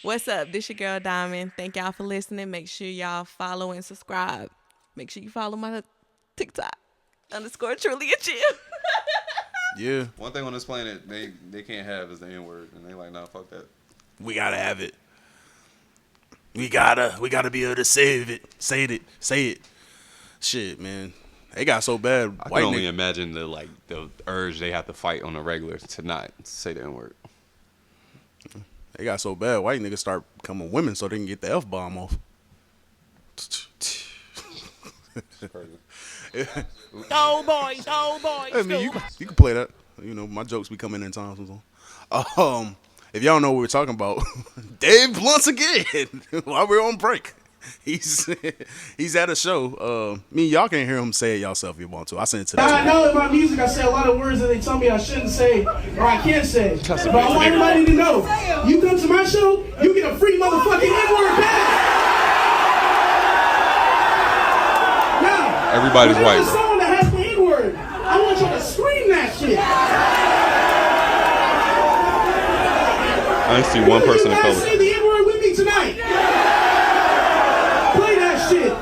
What's up? This your girl Diamond. Thank y'all for listening. Make sure y'all follow and subscribe. Make sure you follow my TikTok _ truly a chill. Yeah. One thing on this planet they can't have is the N word, and they like, nah, fuck that. We gotta have it. We gotta be able to save it. Say it. Shit, man. They got so bad. I can only imagine the urge they have to fight on the regular to not say the N word. They got so bad. White niggas start becoming women so they can get the F-bomb off. Go boys. I mean, you can play that. You know, my jokes be coming in time sometimes. If y'all know what we're talking about, Dave once again while we're on break. He's at a show. Me and y'all can't hear him say it yourself if you want to. I sent it to them. I know in my music I say a lot of words that they tell me I shouldn't say or I can't say. But I want everybody to know, you come to my show, you get a free motherfucking N-word pass. Now, Everybody's white, there's a bro. song that has the N-word. I want you to scream that shit. I didn't see one person of color. Say the N-word with me tonight. Play that shit.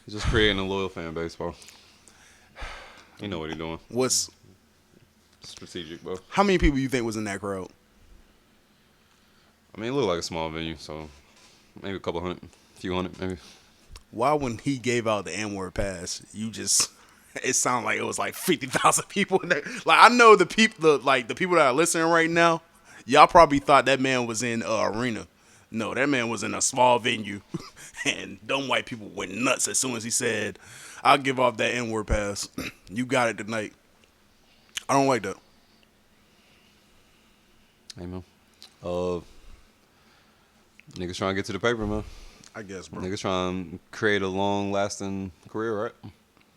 He's just creating a loyal fan base, bro. You know what he's doing. What's Strategic, bro. how many people you think was in that crowd? I mean, it looked like a small venue, so maybe a couple hundred, a few hundred, maybe. Why when he gave out the N-word pass, it sounded like it was like 50,000 people in there. Like I know the people that are listening right now, y'all probably thought that man was in an arena. No, that man was in a small venue, and dumb white people went nuts as soon as he said, "I'll give off that N-word pass. You got it tonight." I don't like that. Hey, man. Niggas trying to get to the paper, man. I guess, bro. Niggas trying to create a long-lasting career, right?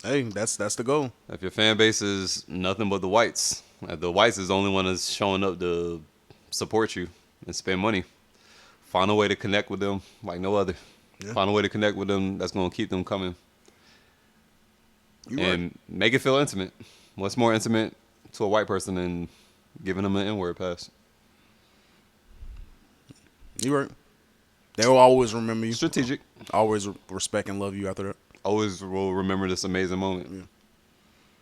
Hey, that's the goal. If your fan base is nothing but the whites, if the whites is the only one that's showing up to support you and spend money, find a way to connect with them like no other. Yeah. Find a way to connect with them that's going to keep them coming. You And right. make it feel intimate. What's more intimate to a white person than giving them an N-word pass? You right. They will always remember you. Strategic. Always respect and love you after that. Always will remember this amazing moment. Yeah.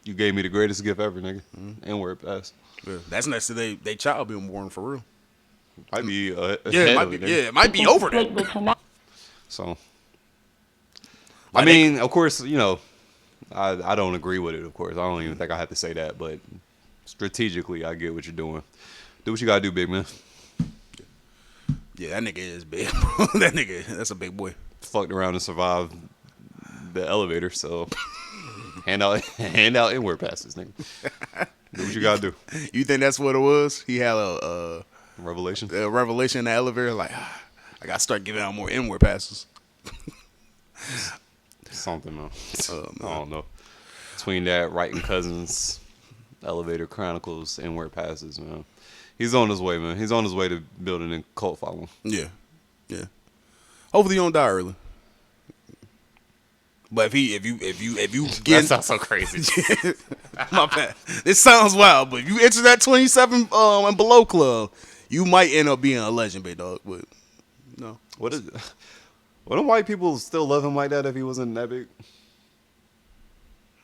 You gave me the greatest gift ever, nigga. N-word pass. Yeah. That's next to they child being born for real. Might be Yeah, it might be over that. So, Like I mean, of course, you know, I don't agree with it, of course. I don't even think I have to say that, but strategically, I get what you're doing. Do what you gotta do, big man. Yeah, that nigga is big, bro. That's a big boy. Fucked around and survived the elevator, so hand out N-word passes, nigga. Do what you gotta do. You think that's what it was? He had a Revelation. revelation in the elevator, like, I gotta start giving out more N-word passes. Something, man. Man. I don't know. Between that, writing cousins, elevator chronicles, N-word passes, man. He's on his way, man. He's on his way to building a cult following. Yeah. Hopefully you don't die early. But if you That get sounds so crazy. my bad. This sounds wild, but if you enter that 27 and below club, you might end up being a legend, big dog. But no. What is it? Wouldn't white people still love him like that if he wasn't that big?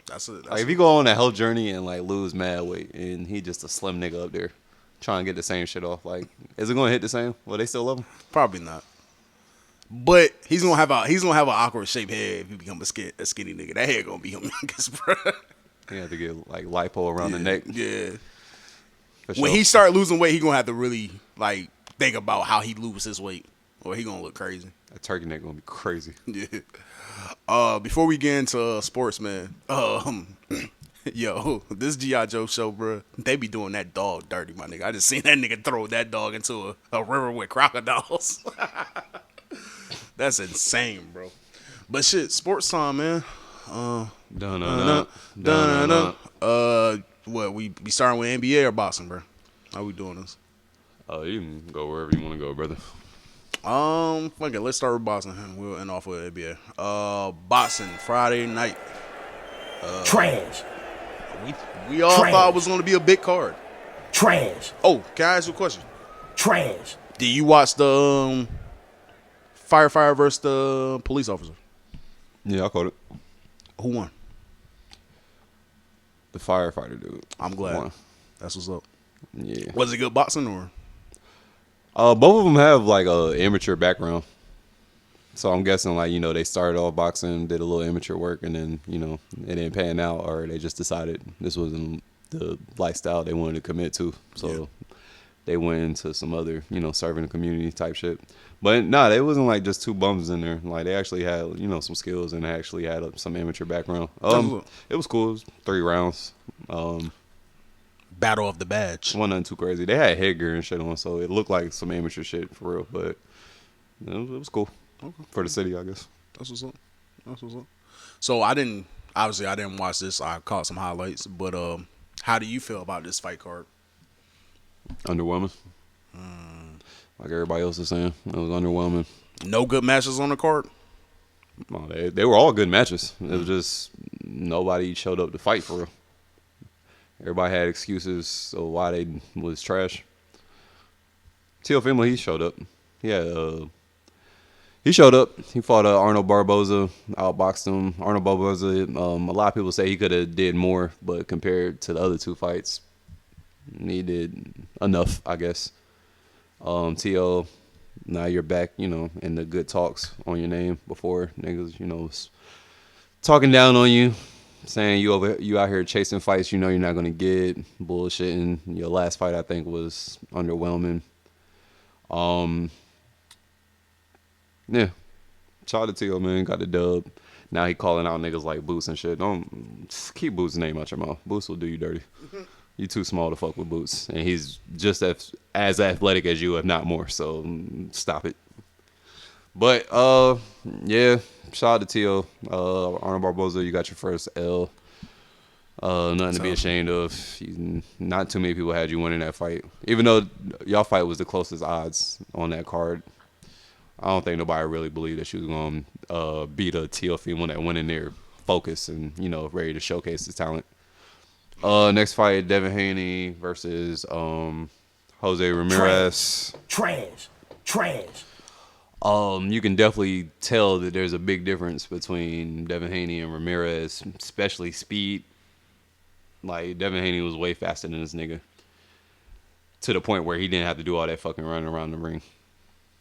That's Like if you go on a health journey and like lose mad weight and he just a slim nigga up there trying to get the same shit off, like is it gonna hit the same? Will they still love him? probably not. But he's gonna have an awkward shaped head if he become a skinny nigga. That head gonna be humongous, bro. He had to get like lipo around the neck. Yeah. For When sure. he start losing weight, he gonna have to really like think about how he loses his weight, or he gonna look crazy. That turkey neck gonna be crazy. Yeah. Before we get into sports, man. Yo, this G.I. Joe show, bro. They be doing that dog dirty, my nigga. I just seen that nigga throw that dog into a river with crocodiles. That's insane, bro. But shit, sports time, man. Dun-dun-dun. What we starting with NBA or boxing, bro? How we doing this? You can go wherever you want to go, brother. Fuck it. Let's start with boxing. We'll end off with NBA. Boxing Friday night. Trash. We all thought it was going to be a big card. Trash. Oh, can I ask you a question? Trash. Did you watch the firefighter versus the police officer? Yeah, I caught it. Who won? The firefighter dude. I'm glad. Won. That's what's up. Yeah. Was it good boxing or? Both of them have like a amateur background. So I'm guessing like, they started off boxing, did a little amateur work, and then, it didn't pan out, or they just decided this wasn't the lifestyle they wanted to commit to. So they went into some other, serving the community type shit. But nah, they wasn't like just two bums in there. Like they actually had, some skills, and they actually had some amateur background. It was cool. It was 3 rounds. Battle of the badge. Wasn't nothing too crazy. They had headgear and shit on, so it looked like some amateur shit for real. But it was cool. Okay. For the city, I guess. That's what's up. So I didn't watch this. I caught some highlights, but how do you feel about this fight card? Underwhelming. Like everybody else is saying, it was underwhelming. No good matches on the card. Well, they were all good matches. It was just nobody showed up to fight for real. Everybody had excuses of why they was trash. Teofimo, he showed up. He showed up. He fought Arnold Barboza, outboxed him. Arnold Barboza, a lot of people say he could have did more, but compared to the other 2 fights, he did enough, I guess. T.O., now you're back, in the good talks on your name. Before niggas, was talking down on you, saying you out here chasing fights you're not going to get, bullshitting. Your last fight, I think, was underwhelming. Yeah. Shout out to T.O., man. Got the dub. Now he calling out niggas like Boots and shit. Don't keep Boots' name out your mouth. Boots will do you dirty. You too small to fuck with Boots. And he's just as athletic as you, if not more. So stop it. But, yeah. Shout out to T.O. Arnold Barboza, you got your first L. Nothing to be ashamed of. Not too many people had you winning that fight. Even though y'all fight was the closest odds on that card. I don't think nobody really believed that she was going to beat a Teofimo that went in there focused and, ready to showcase his talent. Next fight, Devin Haney versus Jose Ramirez. Trash. You can definitely tell that there's a big difference between Devin Haney and Ramirez, especially speed. Like, Devin Haney was way faster than this nigga. To the point where he didn't have to do all that fucking running around the ring.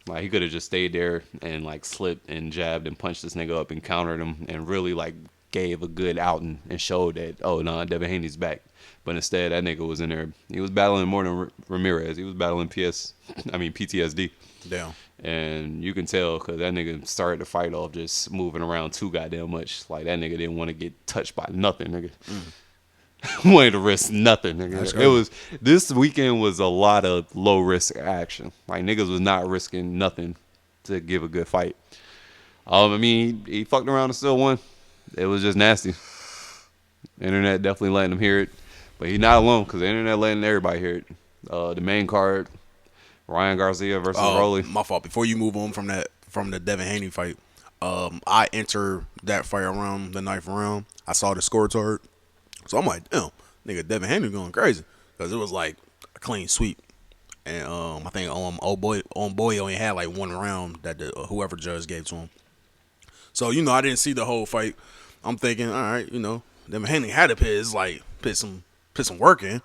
Like, he could have just stayed there and, like, slipped and jabbed and punched this nigga up and countered him and really, like, gave a good outing and showed that, oh, nah, Devin Haney's back. But instead, that nigga was in there. He was battling more than Ramirez. He was battling PTSD. Damn. And you can tell because that nigga started the fight off just moving around too goddamn much. Like, that nigga didn't want to get touched by nothing, nigga. Wanted to risk nothing, nigga. This weekend was a lot of low risk action. Like, niggas was not risking nothing to give a good fight. He fucked around and still won. It was just nasty. The internet definitely letting him hear it, but he's not alone because the internet letting everybody hear it. The main card, Ryan Garcia versus Rolly. My fault. Before you move on from the Devin Haney fight, I entered that fight around the 9th round. I saw the scorecard. So I'm like, damn, nigga, Devin Haney going crazy because it was like a clean sweep, and I think old boy only had like 1 round that whoever judge gave to him. So I didn't see the whole fight. I'm thinking, all right, Devin Haney had to put some work in.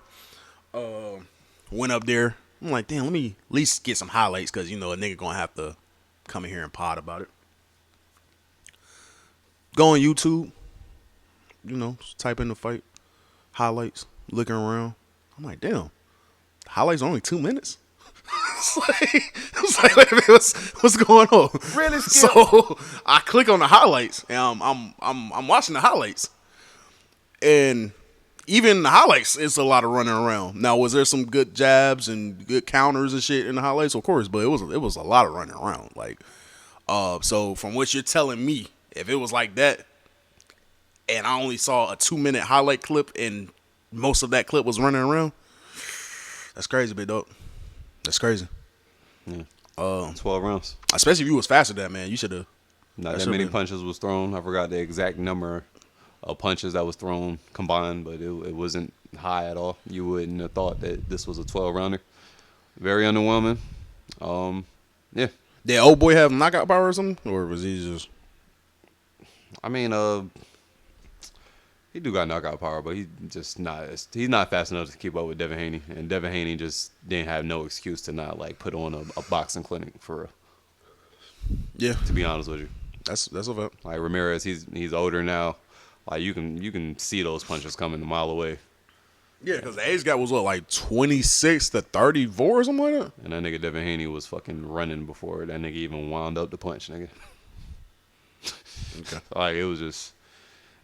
Went up there. I'm like, damn, let me at least get some highlights because a nigga gonna have to come in here and pod about it. Go on YouTube. Type in the fight highlights, looking around. I'm like, damn, highlights are only 2 minutes. It's like, wait a minute, what's going on? Really? So I click on the highlights, and I'm watching the highlights, and even the highlights, it's a lot of running around. Now, was there some good jabs and good counters and shit in the highlights? Of course, but it was a lot of running around. Like, so from what you're telling me, if it was like that, and I only saw a 2-minute highlight clip, and most of that clip was running around, that's crazy, big dog. That's crazy. Yeah. 12 rounds. Especially if you was faster than that, man. You should have. Not that many punches was thrown. I forgot the exact number of punches that was thrown combined, but it wasn't high at all. You wouldn't have thought that this was a 12-rounder. Very underwhelming. Yeah. Did old boy have knockout power or something? Or was he just... I mean, he do got knockout power, but he's not fast enough to keep up with Devin Haney. And Devin Haney just didn't have no excuse to not, like, put on a boxing clinic for real. Yeah. To be honest with you. That's a fact. Like Ramirez, he's older now. Like you can see those punches coming a mile away. Yeah, because the age gap was what, like 26 to 34 or something like that. And that nigga Devin Haney was fucking running before that nigga even wound up the punch, nigga. Okay. Like it was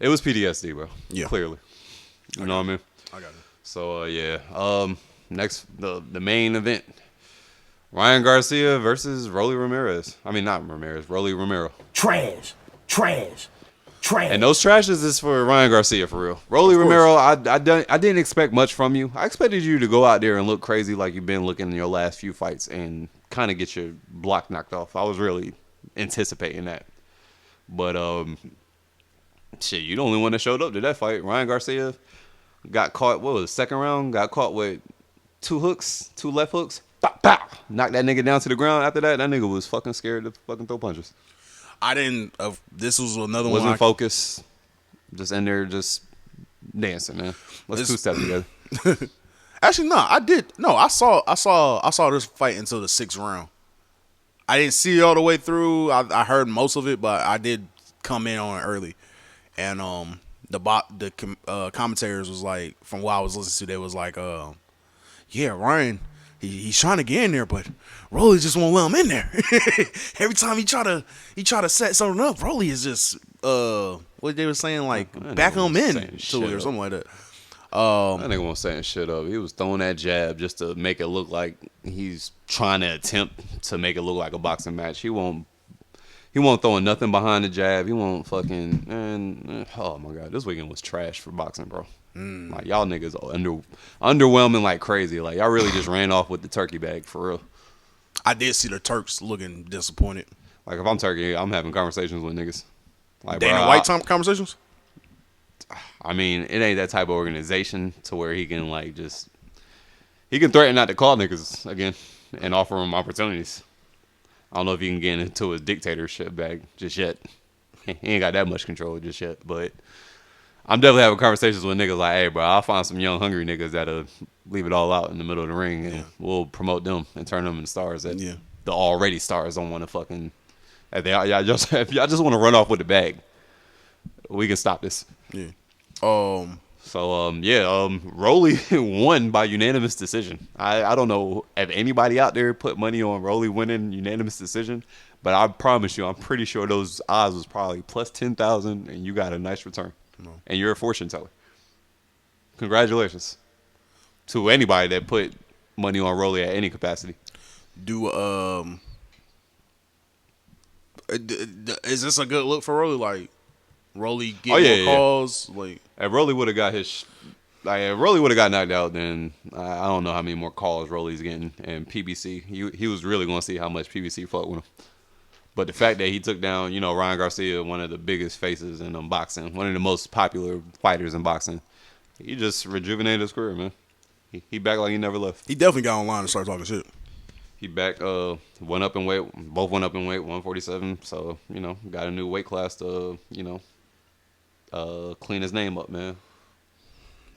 PTSD, bro. Yeah. Clearly. You know what I mean? I got it. So yeah. Next the main event. Ryan Garcia versus Rolly Ramirez. I mean, not Ramirez, Rolly Romero. Trash. And those trashes is for Ryan Garcia, for real. Rolly Romero, I didn't expect much from you. I expected you to go out there and look crazy like you've been looking in your last few fights and kind of get your block knocked off. I was really anticipating that. But, shit, you the only one that showed up to that fight. Ryan Garcia got caught, what was it, second round? Got caught with two left hooks. Bow, bow. Knocked that nigga down to the ground. After that nigga was fucking scared to fucking throw punches. I didn't. This was another one. Wasn't focused. Just in there, just dancing, man. Let's two-step together. Actually, no, I did. No, I saw this fight until the 6th round. I didn't see it all the way through. I heard most of it, but I did come in on it early. And the commentators was like, from what I was listening to, they was like, yeah, Ryan, he's trying to get in there, but Rolly just won't let him in there. Every time he try to set something up, Rolly is just what they were saying, like back him in to it or something like that. That nigga wasn't saying shit up. He was throwing that jab just to make it look like he's trying to attempt to make it look like a boxing match. He won't throw nothing behind the jab. He won't fucking, and oh my god, this weekend was trash for boxing, bro. Like y'all niggas are underwhelming like crazy. Like y'all really just ran off with the turkey bag for real. I did see the Turks looking disappointed. Like if I'm turkey, I'm having conversations with niggas. Like Dana White time conversations. I mean, it ain't that type of organization to where he can like he can threaten not to call niggas again and offer them opportunities. I don't know if he can get into his dictatorship bag just yet. He ain't got that much control just yet, but I'm definitely having conversations with niggas like, hey, bro, I'll find some young, hungry niggas that'll leave it all out in the middle of the ring, and we'll promote them and turn them into stars that the already stars don't want to fucking. If y'all just want to run off with the bag, we can stop this. Yeah. Rolly won by unanimous decision. I don't know if anybody out there put money on Rolly winning unanimous decision, but I promise you, I'm pretty sure those odds was probably plus 10,000, and you got a nice return. No. And you're a fortune teller. Congratulations to anybody that put money on Rolly at any capacity. Is this a good look for Rolly? Like Rolly get more calls? Like if Rolly would have got if Rolly would have got knocked out, then I don't know how many more calls Rolly's getting. And PBC, he was really going to see how much PBC fucked with him. But the fact that he took down, Ryan Garcia, one of the biggest faces in boxing, one of the most popular fighters in boxing, he just rejuvenated his career, man. He back like he never left. He definitely got online and started talking shit. He back, went up in weight, both went up in weight, 147. So, got a new weight class to, clean his name up, man.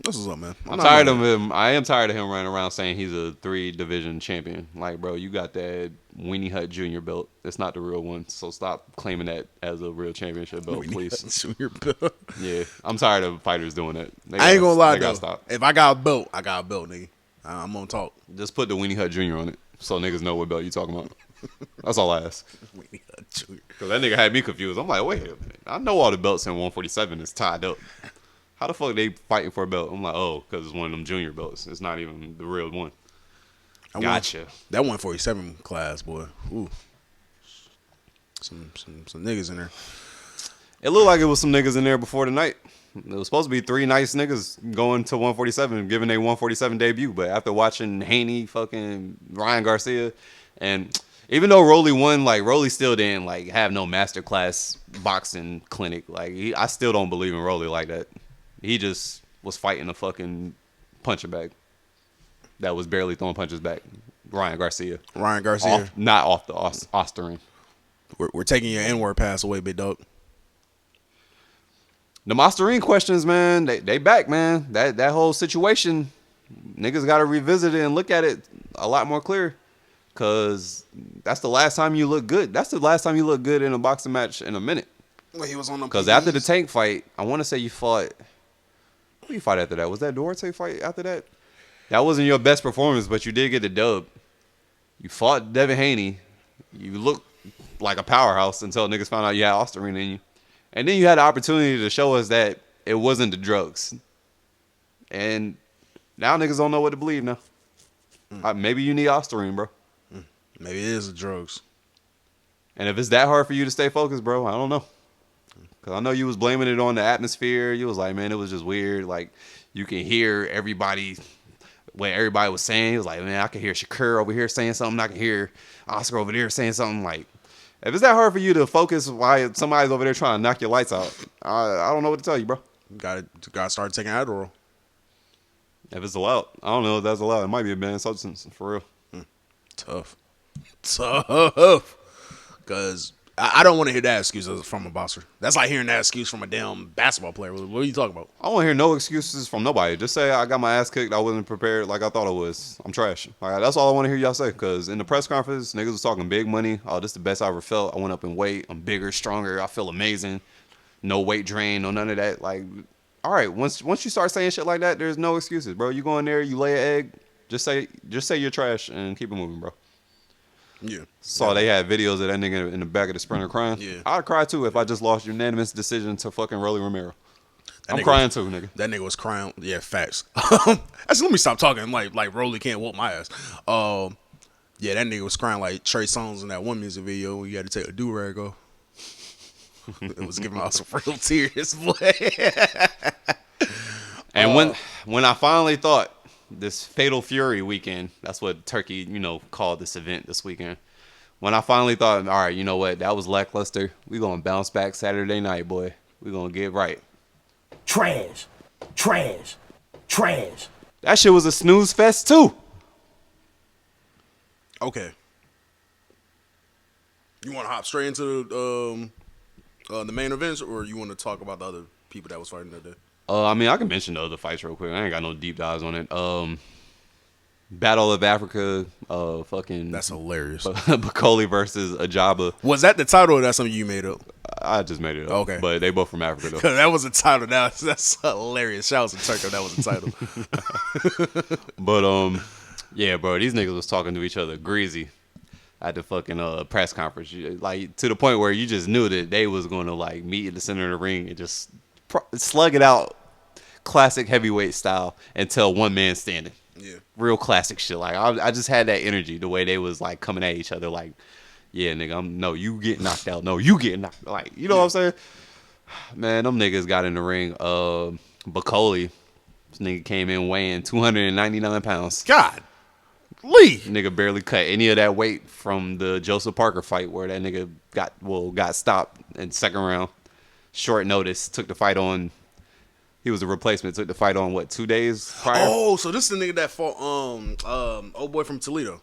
This is up, man. I'm tired of him. I am tired of him running around saying he's a 3-division champion. Like, bro, you got that Weenie Hut Jr. belt. It's not the real one. So stop claiming that as a real championship belt, please. Junior belt. Yeah, I'm tired of fighters doing that. I ain't gonna lie though. Stop. If I got a belt, I got a belt, nigga. I'm gonna talk. Just put the Weenie Hut Jr. on it so niggas know what belt you talking about. That's all I ask. Weenie Hut Jr. Because that nigga had me confused. I'm like, wait a minute. I know all the belts in 147 is tied up. How the fuck they fighting for a belt? I'm like, oh, because it's one of them junior belts. It's not even the real one. Gotcha. That 147 class, boy. Ooh. Some niggas in there. It looked like it was some niggas in there before the night. It was supposed to be 3 nice niggas going to 147, giving their 147 debut. But after watching Haney, fucking Ryan Garcia, and Even though Rolly won, like Rolly still didn't like have no masterclass boxing clinic. Like I still don't believe in Rolly like that. He just was fighting a fucking puncher bag that was barely throwing punches back. Ryan Garcia. Not off the Osterine. We're taking your N-word pass away, big dog. The Osterine questions, man, they back, man. That whole situation, niggas got to revisit it and look at it a lot more clear. Because that's the last time you look good. That's the last time you look good in a boxing match in a minute. Well, he was on the. Because after the Tank fight, I want to say you fought. Who you fought after that? Was that Duarte fight after that? That wasn't your best performance, but you did get the dub. You fought Devin Haney. You looked like a powerhouse until niggas found out you had Osterine in you. And then you had the opportunity to show us that it wasn't the drugs. And now niggas don't know what to believe now. Maybe you need Osterine, bro. Maybe it is the drugs. And if it's that hard for you to stay focused, bro, I don't know. Because I know you was blaming it on the atmosphere. You was like, man, it was just weird. Like, you can hear everybody, what everybody was saying. He was like, man, I can hear Shakur over here saying something. I can hear Oscar over there saying something. Like, if it's that hard for you to focus while somebody's over there trying to knock your lights out, I don't know what to tell you, bro. Gotta start taking Adderall. If it's allowed. I don't know if that's allowed. It might be a banned substance, for real. Tough. Because I don't want to hear that excuse from a boxer. That's like hearing that excuse from a damn basketball player. What are you talking about? I don't want to hear no excuses from nobody. Just say I got my ass kicked. I wasn't prepared like I thought I was. I'm trash. Like, that's all I want to hear y'all say. Because in the press conference, niggas was talking big money. Oh, this is the best I ever felt. I went up in weight. I'm bigger, stronger. I feel amazing. No weight drain. No none of that. Like, all right. Once you start saying shit like that, there's no excuses, bro. You go in there, you lay an egg. Just say you're trash and keep it moving, bro. Yeah. Saw they had videos of that nigga in the back of the Sprinter crying. Yeah. I'd cry too if I just lost unanimous decision to fucking Rolly Romero. I'm crying too, nigga. That nigga was crying. Yeah, facts. Actually, let me stop talking. Like Rolly can't whoop my ass. Yeah, that nigga was crying like Trey Songz in that one music video when you had to take a do-rag off. It was giving out some real tears, boy. And when I finally thought this Fatal Fury weekend, that's what Turkey, called this event this weekend. When I finally thought, all right, you know what, that was lackluster. We gonna bounce back Saturday night, boy. We gonna get right. Trash. That shit was a snooze fest too. Okay. You want to hop straight into the main events, or you want to talk about the other people that was fighting that day? I mean, I can mention the other fights real quick. I ain't got no deep dives on it. Battle of Africa, fucking... That's hilarious. Bakoli versus Ajaba. Was that the title, or that's something you made up? I just made it up. Okay. But they both from Africa, though. That was the title. That's hilarious. Shout out to Turkey. That was the title. But, yeah, bro, these niggas was talking to each other greasy at the fucking press conference. Like, to the point where you just knew that they was going to, like, meet in the center of the ring and just slug it out classic heavyweight style until one man standing. Yeah. Real classic shit. Like, I just had that energy, the way they was, like, coming at each other. Like, yeah, nigga, no, you get knocked out. No, you get knocked out. Like, you know what I'm saying? Man, them niggas got in the ring. Bakoli, this nigga came in weighing 299 pounds. God. Lee. Nigga barely cut any of that weight from the Joseph Parker fight where that nigga got stopped in the second round. Short notice, took the fight on. He was a replacement. Took the fight on 2 days prior? Oh, so this is the nigga that fought old boy from Toledo.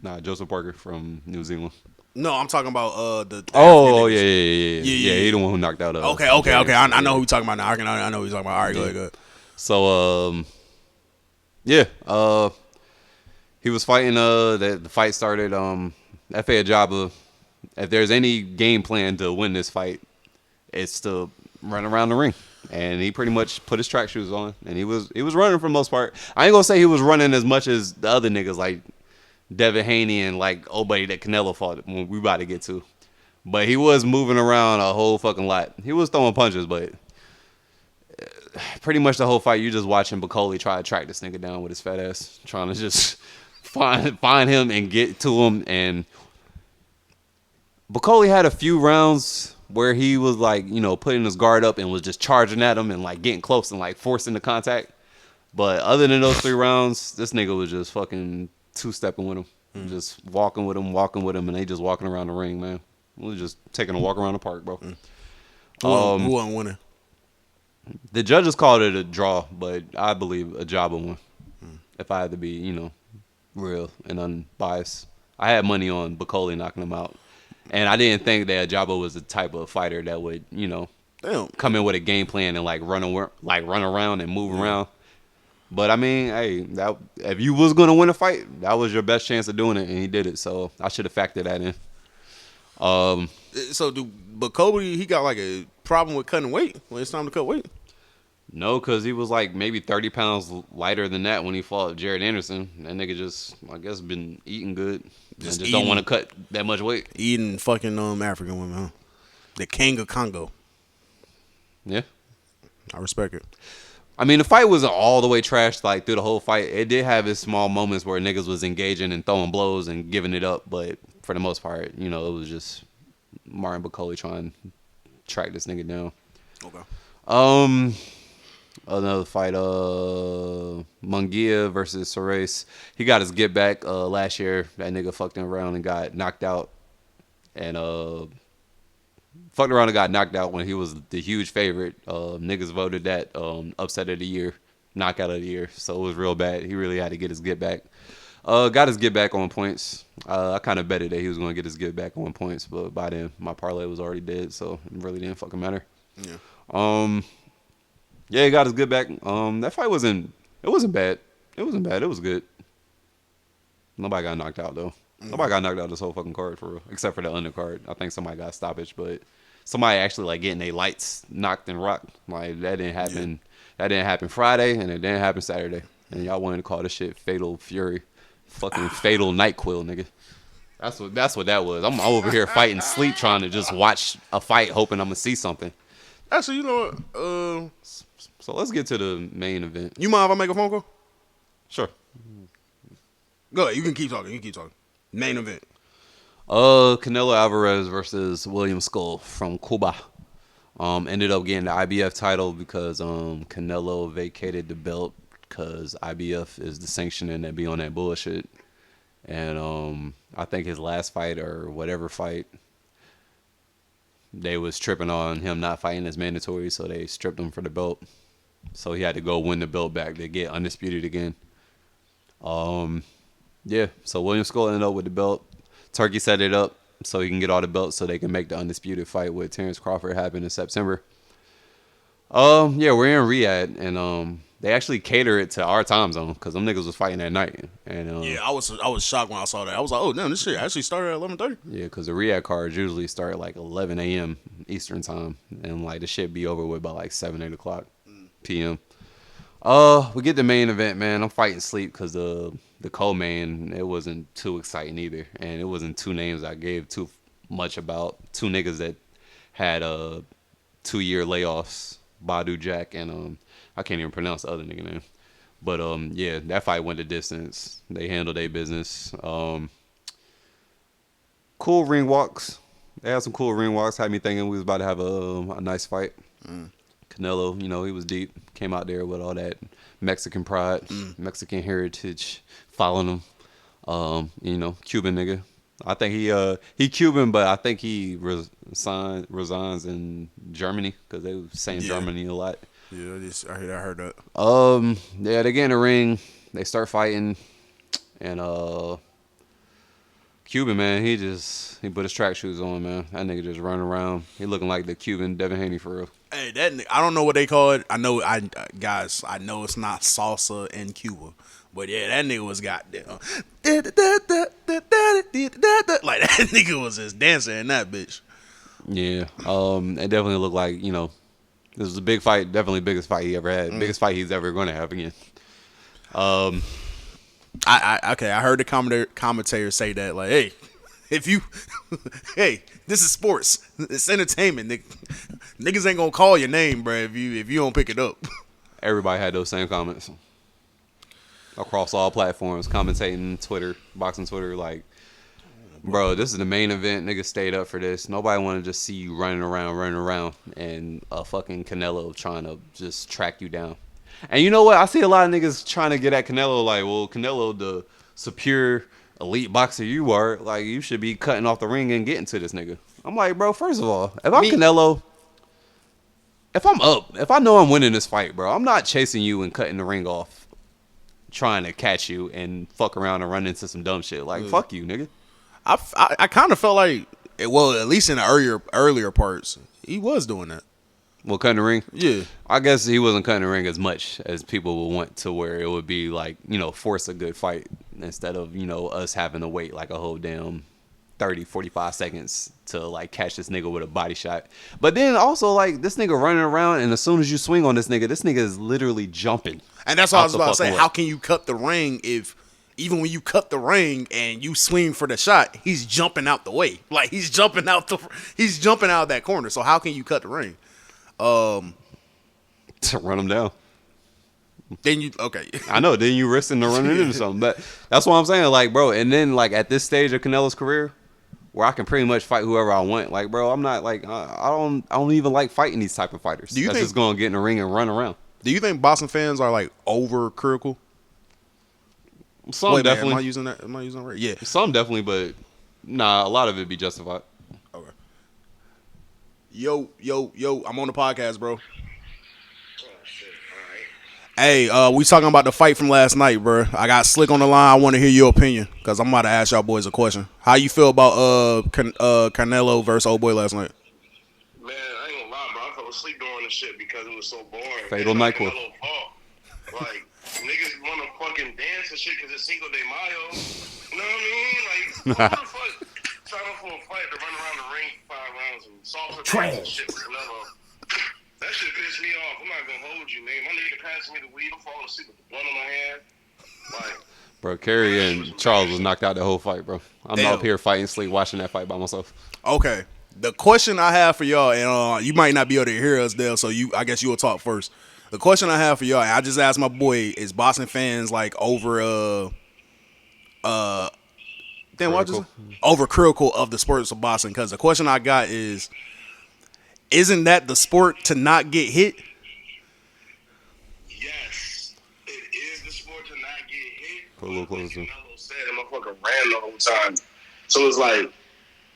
Nah, Joseph Parker from New Zealand. No, I'm talking about the. Oh yeah. He the one who knocked out. Okay. I know who you're talking about now. I know who you're talking about. All right, go ahead. So he was fighting. The fight started. F.A. Ajaba. If there's any game plan to win this fight, it's to run around the ring. And he pretty much put his track shoes on, and he was running for the most part. I ain't gonna say he was running as much as the other niggas like Devin Haney and like old buddy that Canelo fought when we about to get to. But he was moving around a whole fucking lot. He was throwing punches, but pretty much the whole fight you just watching Bakoli try to track this nigga down with his fat ass, trying to just find him and get to him. And Bakoli had a few rounds where he was like, putting his guard up and was just charging at him and like getting close and like forcing the contact. But other than those 3 rounds, this nigga was just fucking two-stepping with him. Just walking with him, and they just walking around the ring, man. We was just taking a walk around the park, bro. Who wasn't winning? The judges called it a draw, but I believe a Jabba won. If I had to be, real and unbiased. I had money on Bacoli knocking him out. And I didn't think that Jabba was the type of fighter that would, Damn. come in with a game plan and run around and move around. But I mean, hey, if you was gonna win a fight, that was your best chance of doing it, and he did it. So I should have factored that in. But Kobe, he got like a problem with cutting weight when it's time to cut weight. No, because he was like maybe 30 pounds lighter than that when he fought Jared Anderson. That nigga just, I guess, been eating good. Just don't want to cut that much weight. Eating fucking African women, huh? The king of Congo. Yeah. I respect it. I mean, the fight wasn't all the way trashed through the whole fight. It did have its small moments where niggas was engaging and throwing blows and giving it up. But for the most part, it was just Martin Bacoli trying to track this nigga down. Okay. Another fight, Munguia versus Soares. He got his get back last year. That nigga fucked him around and got knocked out. And fucked around and got knocked out when he was the huge favorite. Niggas voted that upset of the year, knockout of the year. So it was real bad. He really had to get his get back. Got his get back on points. I kind of betted that he was going to get his get back on points, but by then my parlay was already dead, so it really didn't fucking matter. Yeah. Yeah, he got his good back. That fight wasn't bad. It was good. Nobody got knocked out, though. Nobody got knocked out this whole fucking card, for real. Except for the undercard. I think somebody got stoppage, but somebody actually, getting their lights knocked and rocked. That didn't happen. Yeah. That didn't happen Friday, and it didn't happen Saturday. And y'all wanted to call this shit Fatal Fury. Fucking Fatal Nyquil, nigga. That's what that was. I'm over here fighting sleep, trying to just watch a fight, hoping I'm going to see something. Actually, you know what? So let's get to the main event. You mind if I make a phone call? Sure. Go ahead. You can keep talking. Main event. Canelo Alvarez versus William Skull from Cuba. Ended up getting the IBF title because Canelo vacated the belt because IBF is the sanctioning that be on that bullshit. And I think his last fight or whatever fight, they was tripping on him not fighting as mandatory, so they stripped him for the belt. So he had to go win the belt back to get undisputed again. Yeah, so William Skull ended up with the belt. Turkey set it up so he can get all the belts so they can make the undisputed fight with Terrence Crawford happen in September. Yeah, we're in Riyadh, and they actually cater it to our time zone because them niggas was fighting at night. And yeah, I was shocked when I saw that. I was like, oh damn, this shit actually started at 11:30. Yeah, because the Riyadh cards usually start at 11 a.m. Eastern time, and the shit be over with by 7, 8 o'clock p.m. We get the main event, man. I'm fighting sleep because the co-main, it wasn't too exciting either, and it wasn't two names I gave too much about. Two niggas that had 2-year layoffs, Badu Jack and I can't even pronounce the other nigga name. But yeah, that fight went the distance. They handled their business. Cool ring walks. They had some cool ring walks. Had me thinking we was about to have a nice fight. Canelo, he was deep. Came out there with all that Mexican pride, Mexican heritage, following him. Cuban nigga. I think he Cuban, but I think he resigns in Germany because they were saying Germany a lot. Yeah, I heard that. Yeah, they get in the ring. They start fighting, and Cuban, man, he put his track shoes on, man. That nigga just running around. He looking like the Cuban Devin Haney for real. Hey, that nigga, I don't know what they call it. I know I know it's not salsa in Cuba, but yeah, that nigga was goddamn like that nigga was just dancing in that bitch. Yeah, it definitely looked like this was a big fight. Definitely biggest fight he ever had. Biggest fight he's ever going to have again. I heard the commentator say that hey, hey, this is sports. It's entertainment. Niggas ain't gonna call your name, bro, if you don't pick it up. Everybody had those same comments across all platforms, commentating Twitter, boxing Twitter, bro, this is the main event. Niggas stayed up for this. Nobody want to just see you running around, and a fucking Canelo trying to just track you down. And you know what? I see a lot of niggas trying to get at Canelo, well, Canelo the superior elite boxer you are, like, you should be cutting off the ring and getting to this nigga. I'm like, bro, first of all, if I'm Canelo, if I'm up, if I know I'm winning this fight, bro, I'm not chasing you and cutting the ring off, trying to catch you and fuck around and run into some dumb shit. Like, fuck you, nigga. I kind of felt like, well, at least in the earlier parts, he was doing that. Well, cutting the ring? Yeah. I guess he wasn't cutting the ring as much as people would want to, where it would be like, you know, force a good fight instead of, you know, us having to wait like a whole damn 30, 45 seconds to like catch this nigga with a body shot. But then also like this nigga running around, and as soon as you swing on this nigga is literally jumping. And that's what I was about to say. How can you cut the ring if even when you cut the ring and you swing for the shot, he's jumping out the way. Like he's jumping out of that corner. So how can you cut the ring? To run him down. Then you okay. I know. Then you risking to running into something. But that's what I'm saying. Like, bro. And then like at this stage of Canelo's career, where I can pretty much fight whoever I want. Like, bro, I'm not like I don't even like fighting these type of fighters. That's just gonna get in the ring and run around. Do you think boxing fans are like over critical? Some definitely. Man, am I using that right? Yeah. Some definitely, but nah, a lot of it be justified. Okay. Yo, I'm on the podcast, bro. Hey, we talking about the fight from last night, bro. I got Slick on the line. I want to hear your opinion because I'm about to ask y'all boys a question. How you feel about Canelo versus old boy last night? Man, I ain't gonna lie, bro. I fell asleep during the shit because it was so boring. Fatal Nyquil. Like, niggas want to fucking dance and shit because it's Cinco de Mayo. You know what I mean? Like, what the fuck? Sign up for a fight to run around the ring for 5 rounds and salsa dance and shit with Canelo. That shit pissed me off. I'm not gonna hold you, man. My nigga passing me the weed. I'm falling asleep with the blunt in my hand. Like, bro, Kerry and Charles was knocked out the whole fight, bro. I'm up here fighting sleep, watching that fight by myself. Okay. The question I have for y'all, and you might not be able to hear us, Dale, so I guess you will talk first. The question I have for y'all, and I just asked my boy, is boxing fans like over critical of the sports of boxing? Because the question I got is, isn't that the sport to not get hit? yes, it is the sport to not get hit. Put a little closer. Canelo said it, motherfucker ran the whole time. So it's like,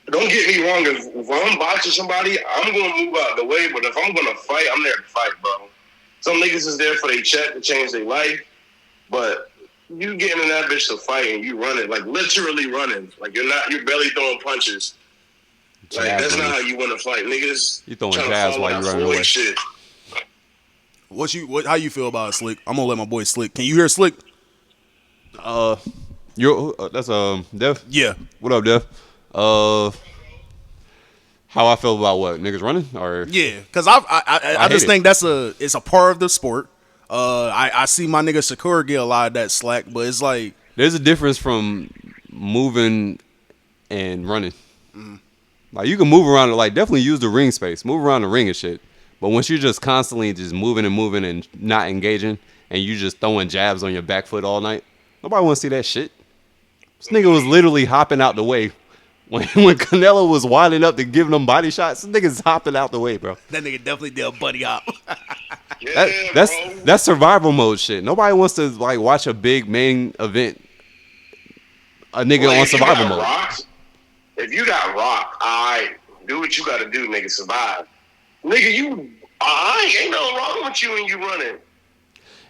don't get me wrong. If I'm boxing somebody, I'm gonna move out the way. But if I'm gonna fight, I'm there to fight, bro. Some niggas is there for their check to change their life, but you getting in that bitch to fight and you running, like literally running, like you're barely throwing punches. Like that's not how you want to fight, niggas. You throwing jabs while you running away. Shit. How you feel about it, Slick? I'm gonna let my boy Slick. Can you hear Slick? That's Dev. Yeah. What up, Dev? How I feel about what niggas running or yeah, because I just think it's a part of the sport. I see my nigga Shakur get a lot of that slack, but it's like there's a difference from moving and running. Like you can move around, like definitely use the ring space, move around the ring and shit. But once you're just constantly just moving and not engaging, and you just throwing jabs on your back foot all night, nobody want to see that shit. This nigga was literally hopping out the way. When Canelo was winding up to give them body shots, this nigga's hopping out the way, bro. That nigga definitely did a buddy hop. That's survival mode shit. Nobody wants to like watch a big main event. A nigga on survival mode. If you got rock, I do what you got to do, nigga. Survive, nigga. Ain't nothing wrong with you when you running.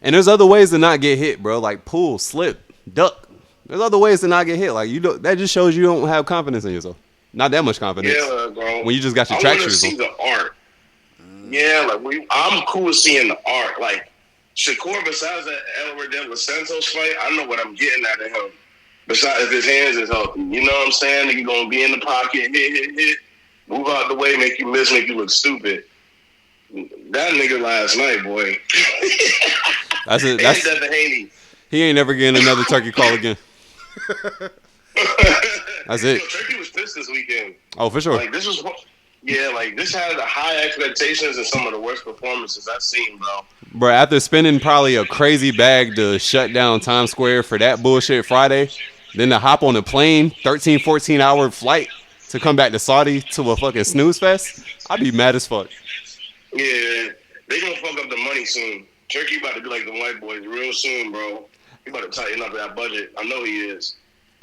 And there's other ways to not get hit, bro. Like pull, slip, duck. There's other ways to not get hit. Like that just shows you don't have confidence in yourself. Not that much confidence. Yeah, bro. When you just got your track shoes on. I want to see the art. Yeah, like I'm cool with seeing the art. Like Shakur, besides that Edward De Los Santos fight, I know what I'm getting out of him. Besides, if his hands is healthy, you know what I'm saying? You're gonna be in the pocket, hit, move out the way, make you miss, make you look stupid. That nigga last night, boy. That's it. He ain't never getting another turkey call again. That's it. Turkey was pissed this weekend. Oh, for sure. Like this had the high expectations and some of the worst performances I've seen, bro. Bro, after spending probably a crazy bag to shut down Times Square for that bullshit Friday, then to hop on a plane, 13, 14-hour flight to come back to Saudi to a fucking snooze fest, I'd be mad as fuck. Yeah, they gonna fuck up the money soon. Turkey about to be like the white boys real soon, bro. He about to tighten up that budget. I know he is.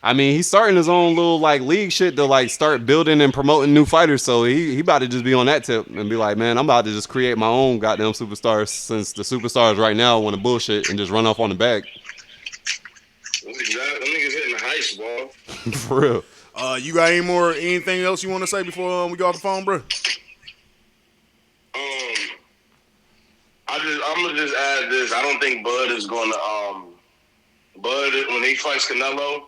I mean, he's starting his own little like league shit to like start building and promoting new fighters. So he about to just be on that tip and be like, man, I'm about to just create my own goddamn superstars since the superstars right now want to bullshit and just run off on the bag. That's exactly. Them niggas hitting the heist, bro. For real. You got anything else you want to say before we go off the phone, bro? I'm gonna just add this. I don't think Bud is gonna Bud when he fights Canelo,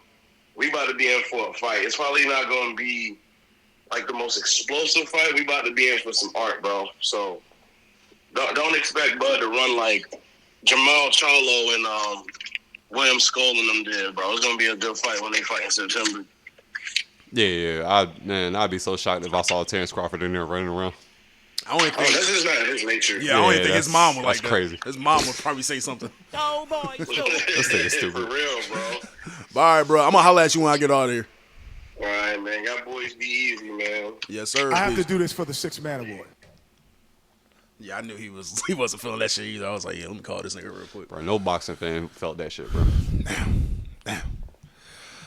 we about to be in for a fight. It's probably not gonna be like the most explosive fight. We about to be in for some art, bro. So don't expect Bud to run like Jamal Charlo and William Skull and them did, bro. It's gonna be a good fight when they fight in September. Yeah. I'd be so shocked if I saw Terrence Crawford in there running around. I only think that's just not his nature. Yeah, I only think his mom would like that's that. crazy. His mom would probably say something. Oh boy, This thing is For stupid. real, bro. All right, bro. I'm gonna holler at you when I get out of here. All right, man. Y'all boys be easy, man. Yes, sir. I have to Peace. do this for the 6-man award. Yeah, I knew he wasn't feeling that shit either. I was like, yeah, let me call this nigga real quick. Bro, no boxing fan felt that shit, bro.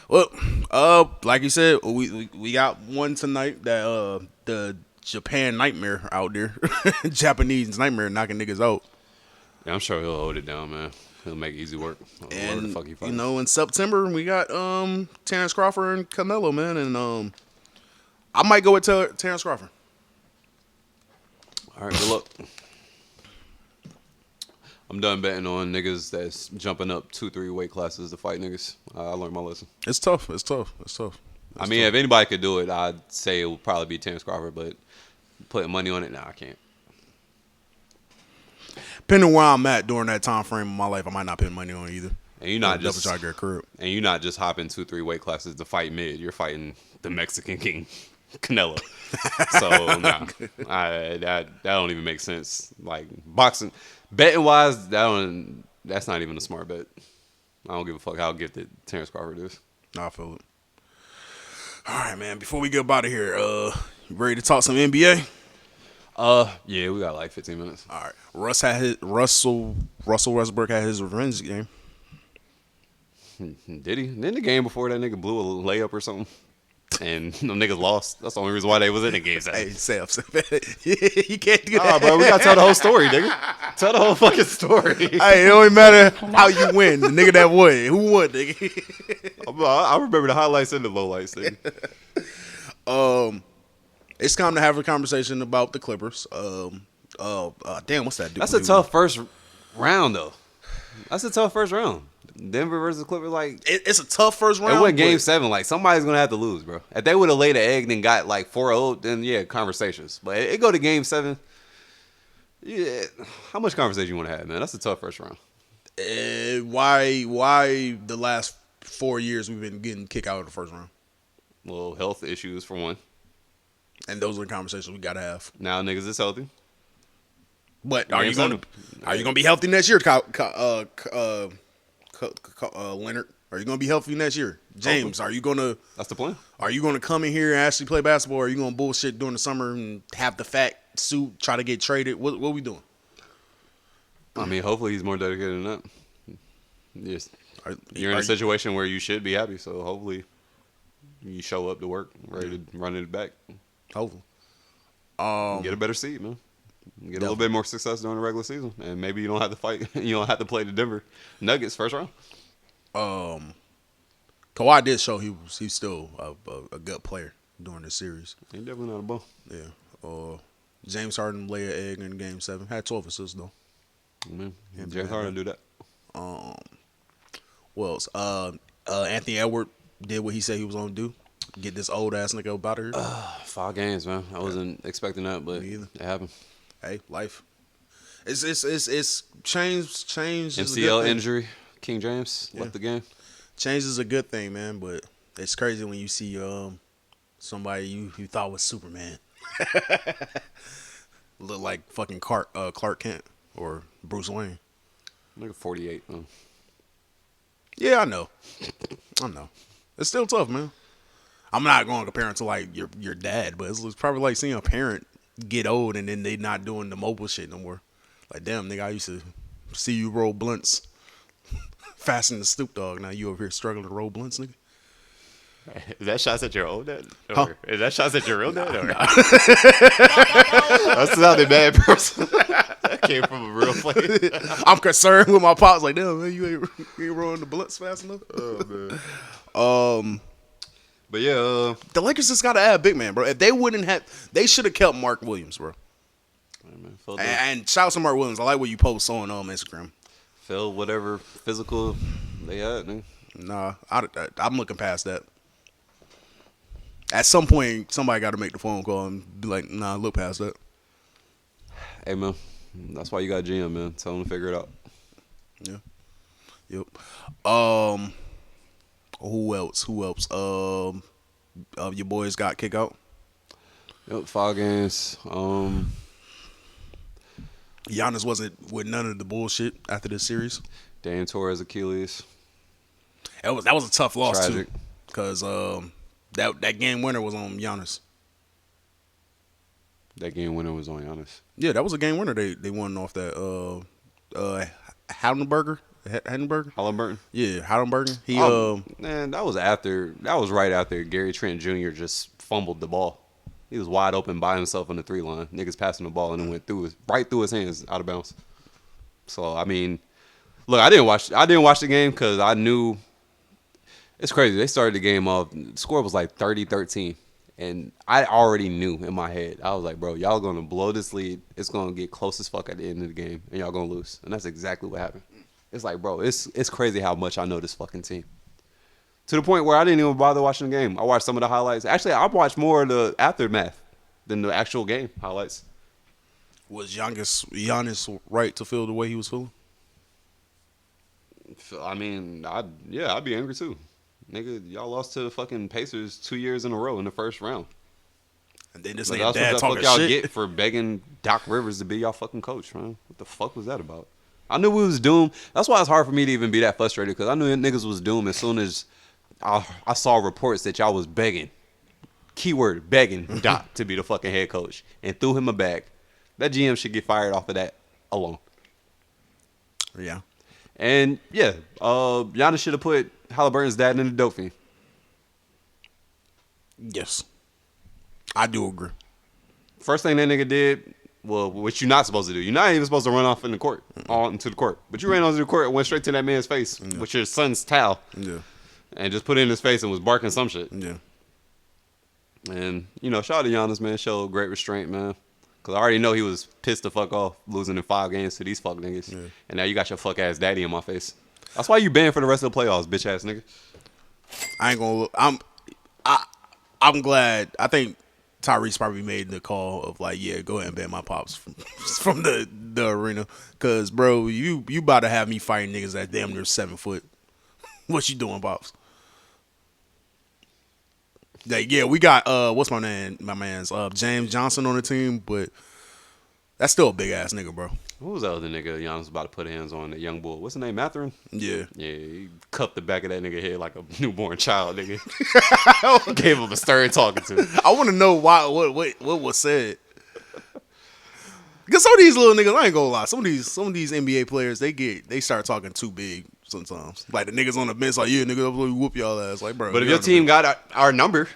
Well, like you said, we got one tonight that the Japan Nightmare out there, Japanese Nightmare knocking niggas out. Yeah, I'm sure he'll hold it down, man. He'll make easy work. Where the fuck he You fights. know, in September we got Terrence Crawford and Canelo, man, and I might go with Terrence Crawford. All right, good luck. I'm done betting on niggas that's jumping up 2-3 weight classes to fight niggas. I learned my lesson. It's tough. I mean, if anybody could do it, I'd say it would probably be Terrence Crawford, but putting money on it, nah, I can't. Depending on where I'm at during that time frame of my life, I might not put money on it either. And you're not Double just try to get a crib. and you're not just hopping 2-3 weight classes to fight mid. You're fighting the Mexican King, Canelo. So nah, that don't even make sense. Like boxing, betting wise, that's not even a smart bet. I don't give a fuck how gifted Terrence Crawford is. I feel it. All right, man. Before we get up out of here, you ready to talk some NBA? Yeah, we got like 15 minutes. All right. Russell Westbrook had his revenge game. Did he? Then the game before that nigga blew a layup or something, and them niggas lost. That's the only reason why they was in the game. Hey, Sam, you can't do that. Nah, bro, we gotta tell the whole story, nigga. Tell the whole fucking story. Hey, it don't even matter how you win. The nigga that won, who won, nigga? I remember the highlights and the lowlights, nigga. It's time to have a conversation about the Clippers. Damn, what's that dude? That's a tough first round, though. That's a tough first round. Denver versus Clippers, like It's a tough first round. it went game but 7. Like somebody's gonna have to lose, bro. If they would have laid an egg and got like 4-0, then yeah, conversations. But it go to game 7. Yeah, how much conversation you want to have, man? That's a tough first round. Why the last 4 years we've been getting kicked out of the first round? Well, health issues for one. And those are the conversations we gotta have. Now niggas is healthy. But are Game you gonna 7. be healthy next year, Leonard? Are you gonna be healthy next year? James, are you gonna That's the plan. come in here and actually play basketball, or are you gonna bullshit during the summer and have the fat suit, try to get traded? What we doing? I mean, hopefully he's more dedicated than that. Yes, you're in are a situation where you should be happy. So hopefully you show up to work ready to run it back. Hopefully. Get a better seed, man. Get a little bit more success during the regular season, and maybe you don't have to fight. You don't have to play the Denver Nuggets first round. Kawhi did show he's still a good player during this series. He definitely not a bum. Yeah. James Harden lay an egg in Game 7. Had 12 assists though. Man, James Harden do that. What else? Anthony Edwards did what he said he was gonna do. Get this old ass nigga up out of here. 5 games, man. I wasn't expecting that, but Me either. it happened. Hey, life. It's change. Is a good MCL thing. injury. King James left the game. Change is a good thing, man. But it's crazy when you see somebody you thought was Superman look like fucking Clark Kent or Bruce Wayne. Like 48. Yeah, I know. It's still tough, man. I'm not going to compare it to like your dad, but it's probably like seeing a parent get old and then they not doing the mobile shit no more. Like, damn, nigga, I used to see you roll blunts faster than the Snoop Dogg. Now you over here struggling to roll blunts, nigga. Is that shots at your old dad? Or Huh? is that shots at your real dad? Or? That sounded bad person. That came from a real place. I'm concerned with my pops. Like, damn, man, you ain't rolling the blunts fast enough. Oh man. But yeah, The Lakers just got to add big man, bro. If they wouldn't have, they should have kept Mark Williams, bro. man, And shout out to Mark Williams. I like what you post on Instagram. feel whatever physical they had. Man. Nah, I'm looking past that. At some point, somebody got to make the phone call and be like, nah, look past that. Hey man, that's why you got GM, man. Tell him to figure it out. Yeah. Yep. Who else? Your boys got kicked out. Yep, 5 games. Giannis wasn't with none of the bullshit after this series. Deion Torres Achilles. That was a tough loss Tragic. too, because that game winner was on Giannis. That game winner was on Giannis. Yeah, that was a game winner. They won off that Halliburton. Halliburton. Yeah, Halliburton. He Man, that was right after Gary Trent Jr. just fumbled the ball. He was wide open by himself on the 3 line. Niggas passing the ball and it went right through his hands, out of bounds. So I mean, look, I didn't watch the game because I knew it's crazy. They started the game off. The score was like 30-13. And I already knew in my head. I was like, bro, y'all going to blow this lead. It's going to get close as fuck at the end of the game. And y'all going to lose. And that's exactly what happened. It's like, bro, it's crazy how much I know this fucking team. To the point where I didn't even bother watching the game. I watched some of the highlights. Actually, I watched more of the aftermath than the actual game highlights. Was Giannis right to feel the way he was feeling? I mean, I'd be angry too. Nigga, y'all lost to the fucking Pacers 2 years in a row in the first round. And then this But nigga that's dad what the talking fuck y'all shit. get for begging Doc Rivers to be y'all fucking coach, man. What the fuck was that about? I knew we was doomed. That's why it's hard for me to even be that frustrated, because I knew niggas was doomed as soon as I saw reports that y'all was begging, keyword begging Doc to be the fucking head coach, and threw him a bag. That GM should get fired off of that alone. Yeah. And yeah, Giannis should have put Halliburton's dad in the dope fiend. Yes. I do agree. First thing that nigga did, well, what you're not supposed to do. You're not even supposed to run off in the court, into the court. But you ran onto the court and went straight to that man's face with your son's towel. Yeah. And just put it in his face and was barking some shit. Yeah. And, shout out to Giannis, man. Showed great restraint, man. Because I already know he was pissed the fuck off losing in 5 games to these fuck niggas. Yeah. And now you got your fuck ass daddy in my face. That's why you banned for the rest of the playoffs, bitch ass nigga. I ain't gonna look. I'm glad. I think Tyrese probably made the call of like, yeah, go ahead and ban my pops from the arena. Cause bro, you about to have me fighting niggas that damn near 7 foot. What you doing, pops? Like, yeah, we got what's my name? My man's James Johnson on the team, but that's still a big ass nigga, bro. Who was that other nigga Giannis was about to put hands on, that young boy? What's his name, Matherin? Yeah. Yeah, he cuffed the back of that nigga head like a newborn child, nigga. Gave him a stern talking to. I want to know why what was said. Because some of these little niggas, I ain't gonna lie, some of these NBA players, they start talking too big sometimes. Like the niggas on the bench, like, yeah, nigga, I'm whoop y'all ass. Like, bro. But if your team got our number,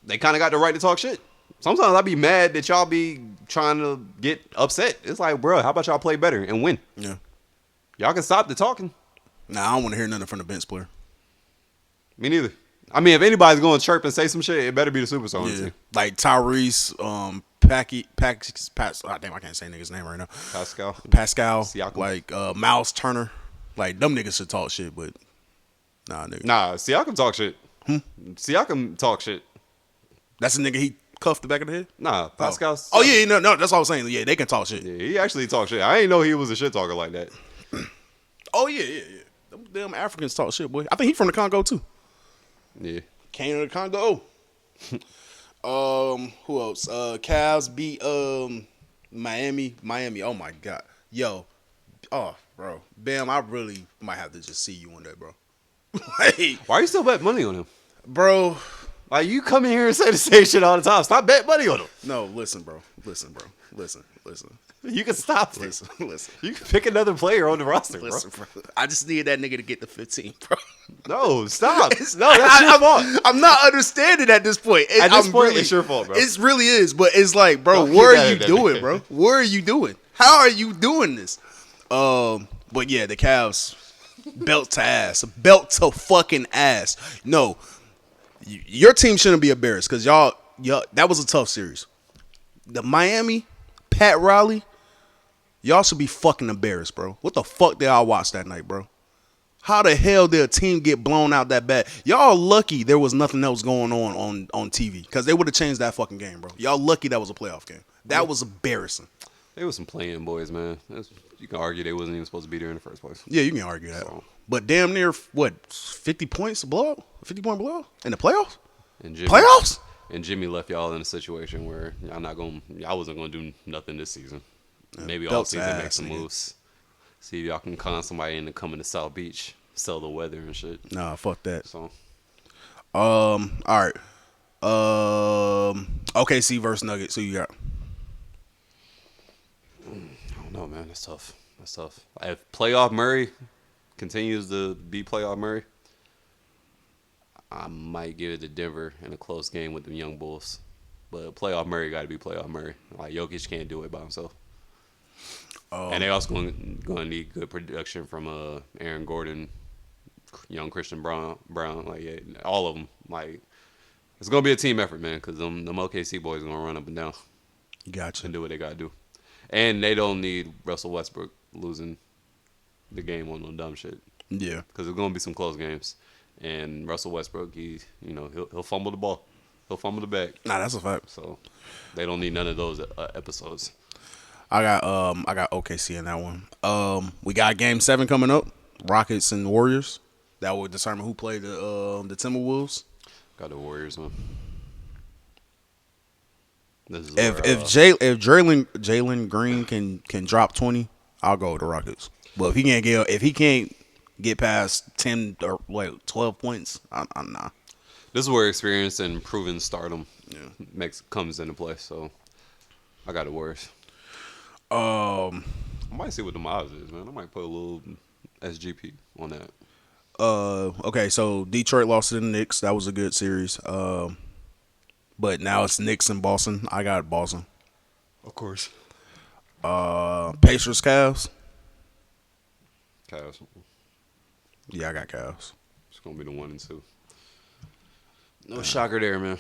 they kind of got the right to talk shit. Sometimes I be mad that y'all be trying to get upset. It's like, bro, how about y'all play better and win? Yeah. Y'all can stop the talking. Nah, I don't want to hear nothing from the bench player. Me neither. I mean, if anybody's going to chirp and say some shit, it better be the superstar. Yeah. Team. Like Tyrese, damn, I can't say nigga's name right now. Pascal, Siakam. like Miles Turner. Like, them niggas should talk shit, but nah, nigga. Nah, Siakam talk shit. Siakam talk shit. That's the nigga he cuffed the back of the head? Nah, Pascal. Oh, yeah, no, that's what I was saying. Yeah, they can talk shit. Yeah, he actually talk shit. I ain't know he was a shit talker like that. Oh, yeah. Them damn Africans talk shit, boy. I think he from the Congo, too. Yeah. Came to the Congo. Who else? Cavs beat Miami. Oh, my God. Yo. Oh, bro. Bam, I really might have to just see you one day, bro. Like, why are you still betting money on him? Bro. Like, you come in here and say the same shit all the time. Stop betting money on him. No, listen, bro. Listen. You can stop Listen. You can pick another player on the roster, Listen, bro. I just need that nigga to get the 15, bro. No, stop. No, that's your fault. I'm not understanding at this point. At this I'm point, really, it's your fault, bro. It really is, but it's like, bro, Don't what get are mad you at that doing, man. bro? What are you doing? How are you doing this? But yeah, the Cavs, belt to ass, belt to fucking ass. No, your team shouldn't be embarrassed because y'all, that was a tough series. The Miami, Pat Riley, y'all should be fucking embarrassed, bro. What the fuck did I watch that night, bro? How the hell did a team get blown out that bad? Y'all lucky there was nothing else going on TV because they would have changed that fucking game, bro. Y'all lucky that was a playoff game. That was embarrassing. They was some playing boys, man. You can argue they wasn't even supposed to be there in the first place. Yeah, you can argue that. So. But damn near, 50 points blowout? 50-point blowout? In the playoffs? And Jimmy, Playoffs? And Jimmy left y'all in a situation where y'all wasn't gonna do nothing this season. Maybe all season make some moves. See if y'all can con somebody into coming to South Beach, sell the weather and shit. Nah, fuck that. So, all right. OKC versus Nuggets. Who you got? I don't know, man. That's tough. If playoff Murray continues to be playoff Murray, I might give it to Denver in a close game with the young Bulls. But playoff Murray got to be playoff Murray. Like Jokic can't do it by himself. And they also going to need good production from Aaron Gordon, young Christian Brown. Like yeah, all of them. Like it's going to be a team effort, man. Because them OKC boys are going to run up and down. Gotcha. And do what they got to do. And they don't need Russell Westbrook losing the game on no dumb shit. Yeah. Because there's going to be some close games. And Russell Westbrook, he'll fumble the ball. He'll fumble the bag. Nah, that's a fact. So they don't need none of those episodes. I got OKC in that one. We got Game 7 coming up. Rockets and Warriors. That will determine who played the Timberwolves. Got the Warriors on. This is If Jalen Green can drop 20, I'll go with the Rockets. But if he can't get past 10 or 12 points, I'm not. This is where experience and proven stardom comes into play. So I got the Warriors. I might see what the odds is, man. I might put a little SGP on that. Okay, so Detroit lost to the Knicks. That was a good series. But now it's Knicks and Boston. I got Boston. Of course. Pacers, Cavs. Cavs. Yeah, I got Cavs. It's gonna be the 1 and 2. No shocker there, man.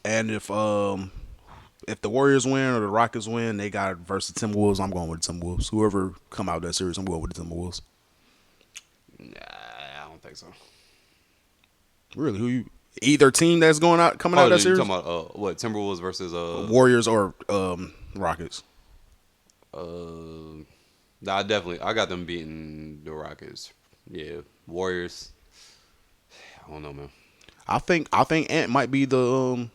And if the Warriors win or the Rockets win, they got versus the Timberwolves. I'm going with the Timberwolves. Whoever come out of that series, I'm going with the Timberwolves. Nah, I don't think so. Really? Who you? Either team that's coming out of that series? Talking about what? Timberwolves versus Warriors or Rockets? Nah, I got them beating the Rockets. Yeah, Warriors. I don't know, man. I think Ant might be the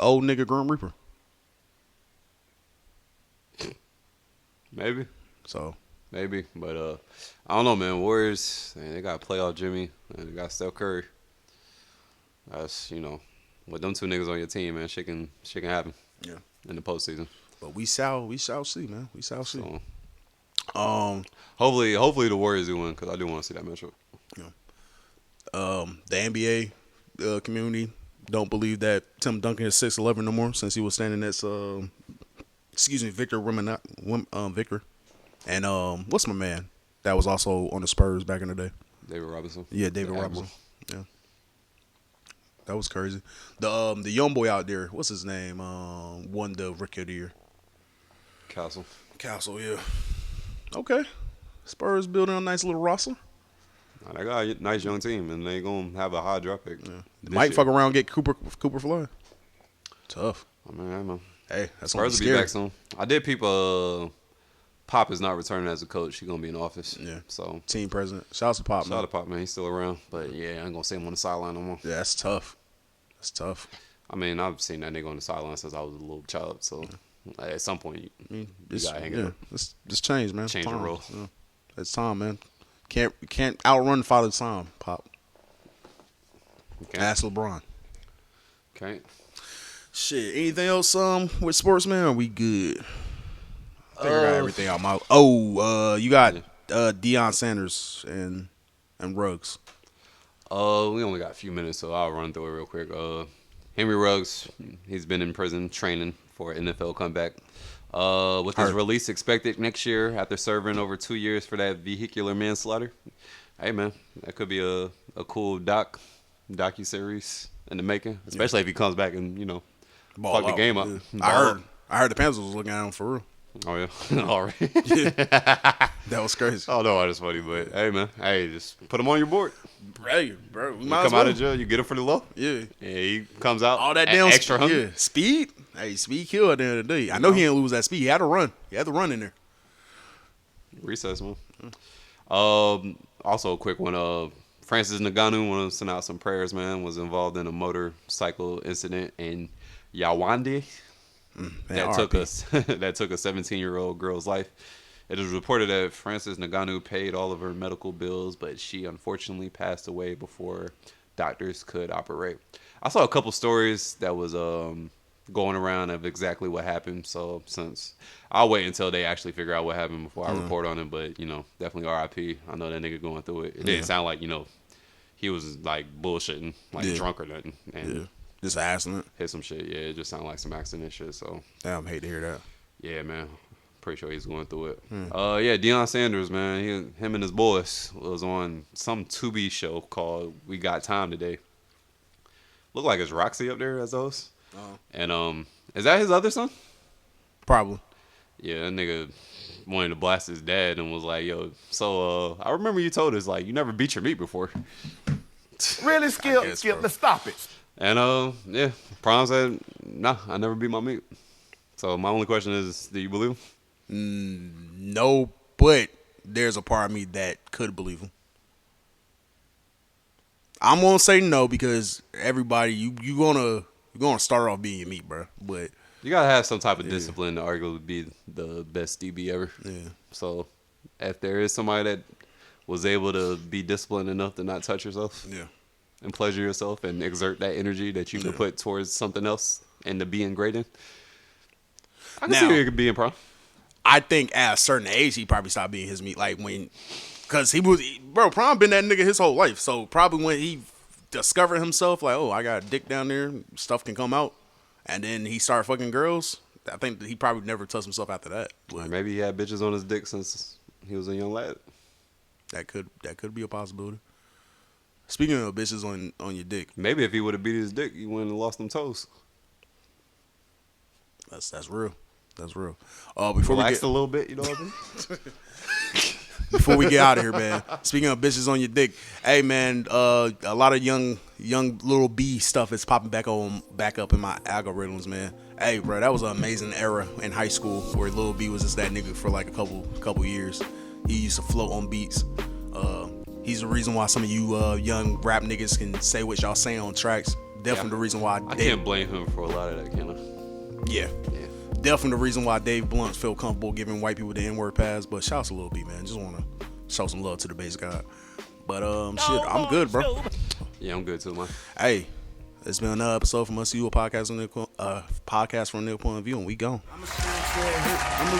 old nigga Grim Reaper. Maybe. So maybe, but I don't know, man. Warriors, man, they got playoff Jimmy and they got Steph Curry. That's with them two niggas on your team, man, shit can happen. Yeah. In the postseason. But we shall see, man. We shall see. So, hopefully the Warriors do win because I do want to see that matchup. Yeah. The NBA community don't believe that Tim Duncan is 6'11" no more since he was standing at Victor Victor. And what's my man that was also on the Spurs back in the day? David Robinson. Yeah, David Robinson. Yeah. That was crazy. The young boy out there, what's his name? Won the Rookie of the Year. Castle, yeah. Okay. Spurs building a nice little roster. They got a nice young team, and they gonna have a high draft pick. Yeah. Might fuck around and get Cooper Fly. Tough. I mean, hey, that's Spurs will be back soon. I did peep. Pop is not returning as a coach. He's gonna be in office. Yeah. So team president. Shout out to Pop. Shout out to Pop, man. He's still around. But yeah, I ain't gonna see him on the sideline no more. Yeah, that's tough. That's tough. I mean, I've seen that nigga on the sideline since I was a little child. So at some point, you gotta hang it up. It's change, man. Change the role. Yeah. It's time, man. Can't outrun Father Time, Pop. Okay. Ask LeBron. Okay. Shit. Anything else with sports, man? Or we good? I think I got everything out my. You got Deion Sanders and Ruggs. We only got a few minutes, so I'll run through it real quick. Henry Ruggs, he's been in prison training for an NFL comeback. With his release expected next year after serving over 2 years for that vehicular manslaughter. Hey, man, that could be a cool docu-series in the making, especially if he comes back and, fuck the game up. Yeah. I heard the Panthers was looking at him for real. Oh, yeah. All right. That was crazy. Oh, no, that's funny, but hey, man. Hey, just put him on your board. Hey, bro. You come out of jail, you get him for the low. Yeah. And he comes out all that damn extra hungry. Yeah. Speed. Hey, speed killed at the end of the day. I know he didn't lose that speed. He had to run. He had to run in there. Recess, man. Also, a quick one. Francis Ngannou, want to send out some prayers, man, was involved in a motorcycle incident in Yawande. That took a 17-year-old girl's life. It is reported that Frances Ngannou paid all of her medical bills, but she unfortunately passed away before doctors could operate. I saw a couple stories that was going around of exactly what happened. So since I'll wait until they actually figure out what happened before I report on it. But definitely RIP. I know that nigga going through it. It didn't sound like he was like bullshitting, like drunk or nothing, and just an accident. Hit some shit. Yeah, it just sounded like some accident shit. So damn, hate to hear that. Yeah, man. Pretty sure he's going through it. Deion Sanders, man. Him and his boys was on some Tubi show called We Got Time Today. Look like it's Roxy up there as host. And is that his other son? Probably. Yeah, that nigga wanted to blast his dad and was like, yo, so I remember you told us like you never beat your meat before. Really, Skip, let's stop it. And Prom said, nah, I never beat my meat. So my only question is, do you believe him? No, but there's a part of me that could believe him. I'm gonna say no because everybody you gonna start off being your meat, bro. But you gotta have some type of discipline to arguably be the best DB ever. Yeah. So if there is somebody that was able to be disciplined enough to not touch yourself, and pleasure yourself and exert that energy that you could put towards something else and to being great in, I can see where you could be in Prom. I think at a certain age he probably stopped being his meat, like because Prom been that nigga his whole life. So probably when he discovered himself, like, oh, I got a dick down there, stuff can come out, and then he started fucking girls. I think that he probably never touched himself after that. Or maybe he had bitches on his dick since he was a young lad. That could be a possibility. Speaking of bitches on your dick, maybe if he would have beat his dick, he wouldn't have lost them toes. That's real. That's real. Before relax a little bit, you know what I mean? Before we get out of here, man. Speaking of bitches on your dick, hey man, a lot of young little B stuff is popping back up in my algorithms, man. Hey, bro, that was an amazing era in high school where Lil B was just that nigga for like a couple years. He used to float on beats. He's the reason why some of you young rap niggas can say what y'all saying on tracks. Definitely the reason why I can't blame him for a lot of that, can I? Yeah. Definitely the reason why Dave Blunt felt comfortable giving white people the N-word pass. But shout out to Lil B, man. Just want to show some love to the base god. But shit, I'm good, bro. Yeah, I'm good too, man. Hey, it's been another episode from Us You, a podcast from their point of view, and we gone. I'ma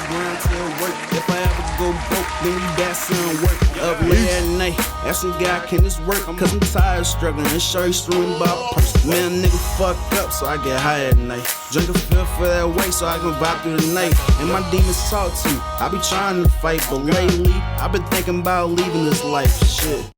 grind till work. If I ever go broke, then we got some work. Up late at night, asking God, can this work? Cause I'm tired of struggling and sure he's screwing about purse. Man, nigga fucked up, so I get high at night. Drink a fifth for that way, so I can vibe through the night. And my demons talk to me. I be trying to fight, but lately, I've been thinking about leaving this life. Shit.